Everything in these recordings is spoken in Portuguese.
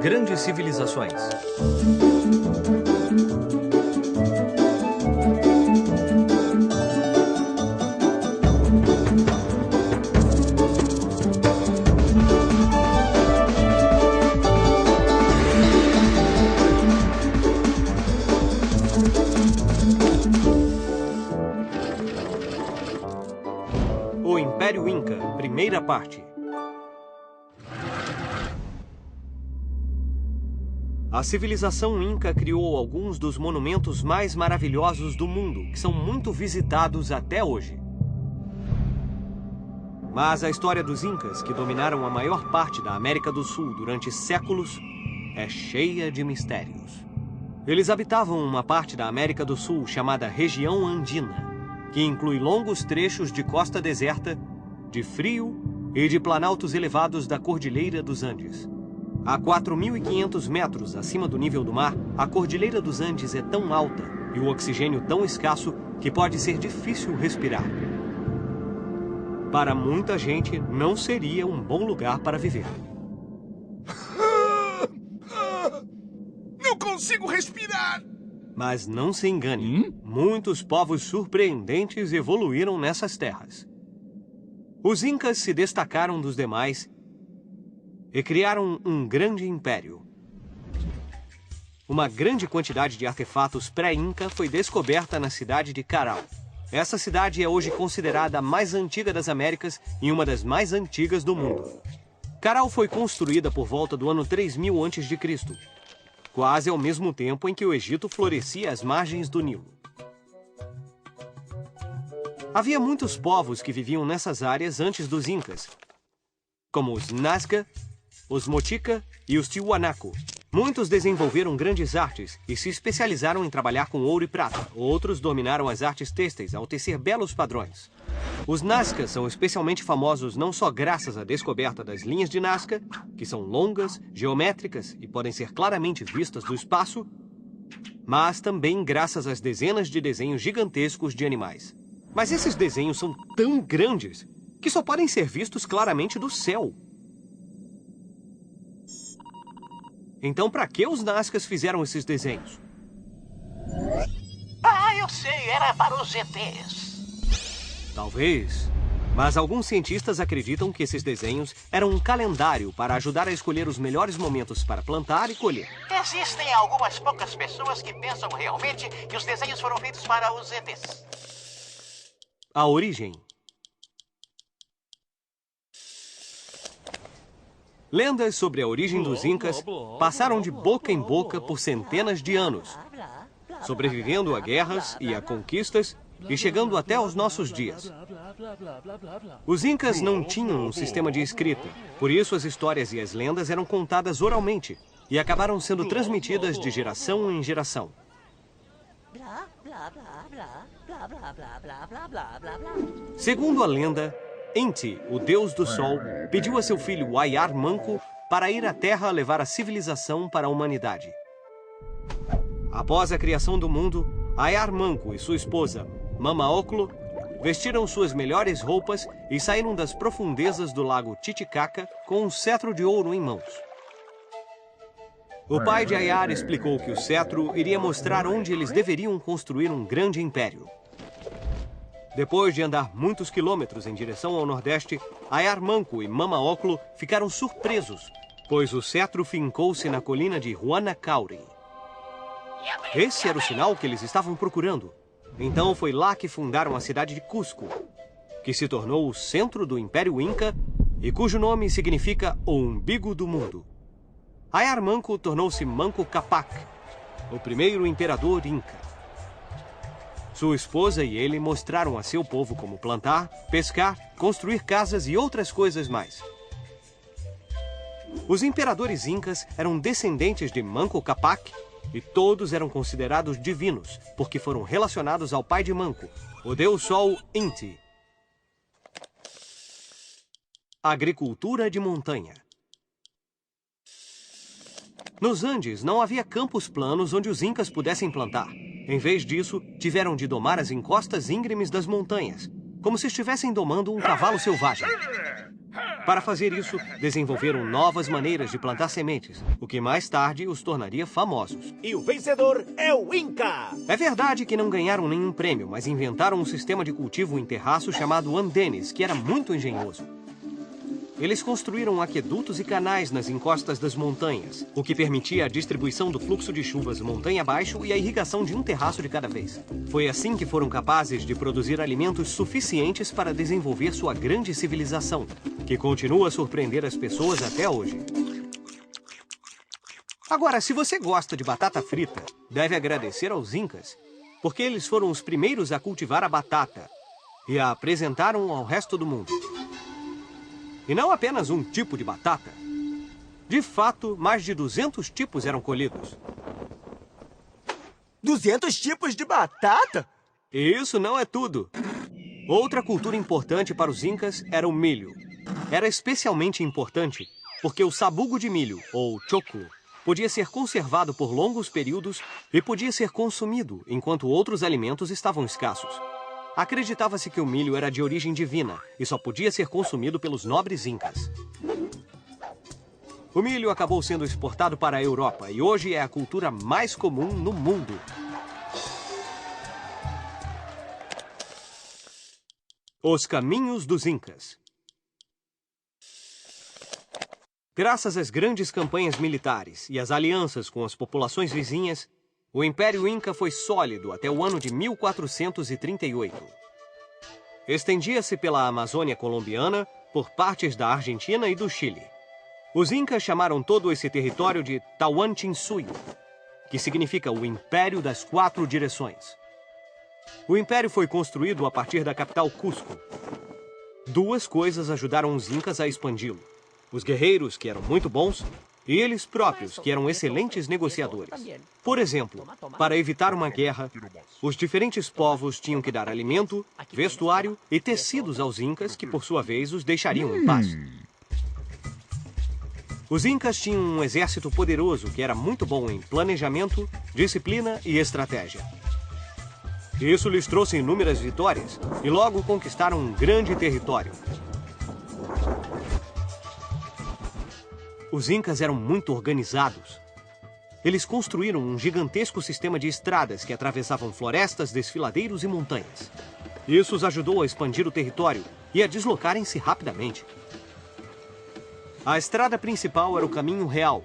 Grandes civilizações. O Império Inca, primeira parte. A civilização Inca criou alguns dos monumentos mais maravilhosos do mundo, que são muito visitados até hoje. Mas a história dos Incas, que dominaram a maior parte da América do Sul durante séculos, é cheia de mistérios. Eles habitavam uma parte da América do Sul chamada região andina, que inclui longos trechos de costa deserta, de frio e de planaltos elevados da Cordilheira dos Andes. A 4.500 metros acima do nível do mar, a Cordilheira dos Andes é tão alta e o oxigênio tão escasso que pode ser difícil respirar. Para muita gente, não seria um bom lugar para viver. Não consigo respirar! Mas não se engane, muitos povos surpreendentes evoluíram nessas terras. Os Incas se destacaram dos demais e criaram um grande império. Uma grande quantidade de artefatos pré-Inca foi descoberta na cidade de Caral. Essa cidade é hoje considerada a mais antiga das Américas e uma das mais antigas do mundo. Caral foi construída por volta do ano 3000 a.C., quase ao mesmo tempo em que o Egito florescia às margens do Nilo. Havia muitos povos que viviam nessas áreas antes dos Incas, como os Nazca, os Mochica e os Tiwanaku. Muitos desenvolveram grandes artes e se especializaram em trabalhar com ouro e prata. Outros dominaram as artes têxteis ao tecer belos padrões. Os Nazca são especialmente famosos não só graças à descoberta das linhas de Nazca, que são longas, geométricas e podem ser claramente vistas do espaço, mas também graças às dezenas de desenhos gigantescos de animais. Mas esses desenhos são tão grandes que só podem ser vistos claramente do céu. Então, para que os Nazcas fizeram esses desenhos? Ah, eu sei, era para os ETs. Talvez. Mas alguns cientistas acreditam que esses desenhos eram um calendário para ajudar a escolher os melhores momentos para plantar e colher. Existem algumas poucas pessoas que pensam realmente que os desenhos foram feitos para os ETs. A origem. Lendas sobre a origem dos Incas passaram de boca em boca por centenas de anos, sobrevivendo a guerras e a conquistas e chegando até aos nossos dias. Os Incas não tinham um sistema de escrita, por isso as histórias e as lendas eram contadas oralmente e acabaram sendo transmitidas de geração em geração. Segundo a lenda, Inti, o deus do sol, pediu a seu filho Ayar Manco para ir à Terra levar a civilização para a humanidade. Após a criação do mundo, Ayar Manco e sua esposa, Mama Oclo, vestiram suas melhores roupas e saíram das profundezas do lago Titicaca com um cetro de ouro em mãos. O pai de Ayar explicou que o cetro iria mostrar onde eles deveriam construir um grande império. Depois de andar muitos quilômetros em direção ao nordeste, Ayar Manco e Mama Oclo ficaram surpresos, pois o cetro fincou-se na colina de Huanacauri. Esse era o sinal que eles estavam procurando. Então foi lá que fundaram a cidade de Cusco, que se tornou o centro do Império Inca e cujo nome significa o umbigo do mundo. Ayar Manco tornou-se Manco Capac, o primeiro imperador Inca. Sua esposa e ele mostraram a seu povo como plantar, pescar, construir casas e outras coisas mais. Os imperadores incas eram descendentes de Manco Capac e todos eram considerados divinos, porque foram relacionados ao pai de Manco, o deus Sol Inti. Agricultura de montanha. Nos Andes não havia campos planos onde os incas pudessem plantar. Em vez disso, tiveram de domar as encostas íngremes das montanhas. como se estivessem domando um cavalo selvagem. Para fazer isso, desenvolveram novas maneiras de plantar sementes, o que mais tarde os tornaria famosos. E o vencedor é o Inca! É verdade que não ganharam nenhum prêmio, mas inventaram um sistema de cultivo em terraço chamado andenes, que era muito engenhoso. Eles construíram aquedutos e canais nas encostas das montanhas, o que permitia a distribuição do fluxo de chuvas montanha abaixo e a irrigação de um terraço de cada vez. Foi assim que foram capazes de produzir alimentos suficientes para desenvolver sua grande civilização, que continua a surpreender as pessoas até hoje. Agora, se você gosta de batata frita, deve agradecer aos Incas, porque eles foram os primeiros a cultivar a batata e a apresentaram ao resto do mundo. E não apenas um tipo de batata. De fato, mais de 200 tipos eram colhidos. 200 tipos de batata? E isso não é tudo. Outra cultura importante para os Incas era o milho. Era especialmente importante porque o sabugo de milho, ou choclo, podia ser conservado por longos períodos e podia ser consumido enquanto outros alimentos estavam escassos. Acreditava-se que o milho era de origem divina e só podia ser consumido pelos nobres incas. O milho acabou sendo exportado para a Europa e hoje é a cultura mais comum no mundo. Os caminhos dos Incas. Graças às grandes campanhas militares e às alianças com as populações vizinhas, o Império Inca foi sólido até o ano de 1438. Estendia-se pela Amazônia colombiana, por partes da Argentina e do Chile. Os Incas chamaram todo esse território de Tahuantinsuyo, que significa o Império das Quatro Direções. O Império foi construído a partir da capital Cusco. Duas coisas ajudaram os Incas a expandi-lo: os guerreiros, que eram muito bons, e eles próprios, que eram excelentes negociadores. Por exemplo, para evitar uma guerra, os diferentes povos tinham que dar alimento, vestuário e tecidos aos Incas, que por sua vez os deixariam em paz. Os Incas tinham um exército poderoso que era muito bom em planejamento, disciplina e estratégia. Isso lhes trouxe inúmeras vitórias e logo conquistaram um grande território. Os Incas eram muito organizados. Eles construíram um gigantesco sistema de estradas que atravessavam florestas, desfiladeiros e montanhas. Isso os ajudou a expandir o território e a deslocarem-se rapidamente. A estrada principal era o Caminho Real,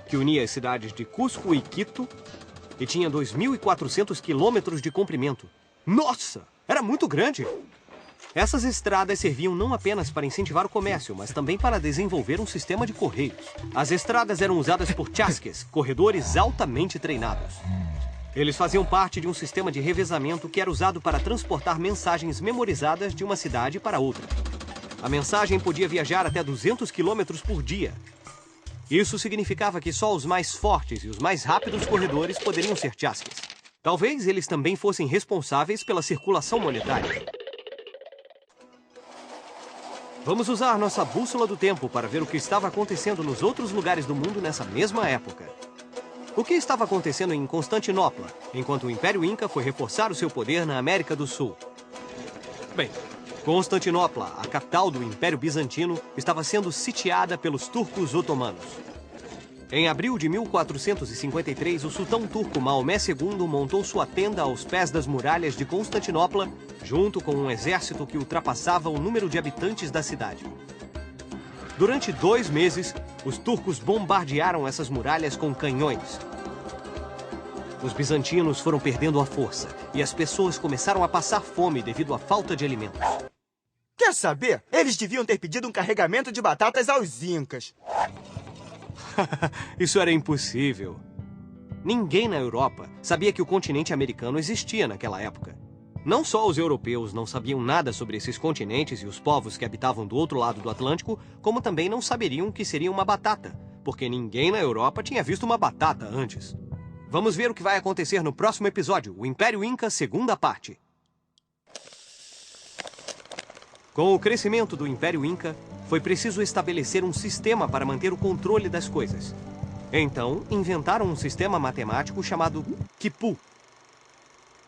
que unia as cidades de Cusco e Quito e tinha 2.400 quilômetros de comprimento. Nossa! Era muito grande! Essas estradas serviam não apenas para incentivar o comércio, mas também para desenvolver um sistema de correios. As estradas eram usadas por chasques, corredores altamente treinados. Eles faziam parte de um sistema de revezamento que era usado para transportar mensagens memorizadas de uma cidade para outra. A mensagem podia viajar até 200 quilômetros por dia. Isso significava que só os mais fortes e os mais rápidos corredores poderiam ser chasques. Talvez eles também fossem responsáveis pela circulação monetária. Vamos usar nossa bússola do tempo para ver o que estava acontecendo nos outros lugares do mundo nessa mesma época. O que estava acontecendo em Constantinopla, enquanto o Império Inca foi reforçar o seu poder na América do Sul? Bem, Constantinopla, a capital do Império Bizantino, estava sendo sitiada pelos turcos otomanos. Em abril de 1453, o sultão turco Maomé II montou sua tenda aos pés das muralhas de Constantinopla, junto com um exército que ultrapassava o número de habitantes da cidade. Durante 2 meses, os turcos bombardearam essas muralhas com canhões. Os bizantinos foram perdendo a força e as pessoas começaram a passar fome devido à falta de alimentos. Quer saber? Eles deviam ter pedido um carregamento de batatas aos Incas. Isso era impossível. Ninguém na Europa sabia que o continente americano existia naquela época. Não só os europeus não sabiam nada sobre esses continentes e os povos que habitavam do outro lado do Atlântico, como também não saberiam o que seria uma batata, porque ninguém na Europa tinha visto uma batata antes. Vamos ver o que vai acontecer no próximo episódio, o Império Inca, segunda parte. Com o crescimento do Império Inca, foi preciso estabelecer um sistema para manter o controle das coisas. Então, inventaram um sistema matemático chamado Quipu.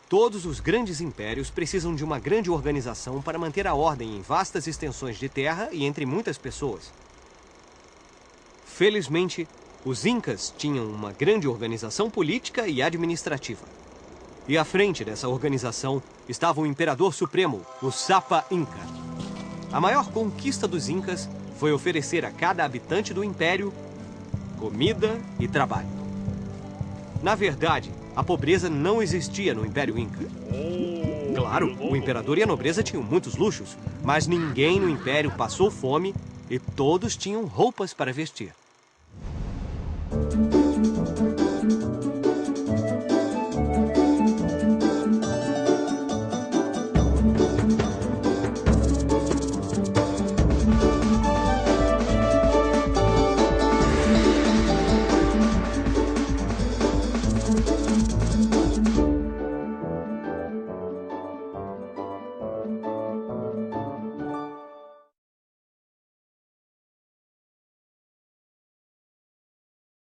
Todos os grandes impérios precisam de uma grande organização para manter a ordem em vastas extensões de terra e entre muitas pessoas. Felizmente, os Incas tinham uma grande organização política e administrativa. E à frente dessa organização estava o Imperador Supremo, o Sapa Inca. A maior conquista dos Incas foi oferecer a cada habitante do império comida e trabalho. Na verdade, a pobreza não existia no Império Inca. Claro, o imperador e a nobreza tinham muitos luxos, mas ninguém no império passou fome e todos tinham roupas para vestir.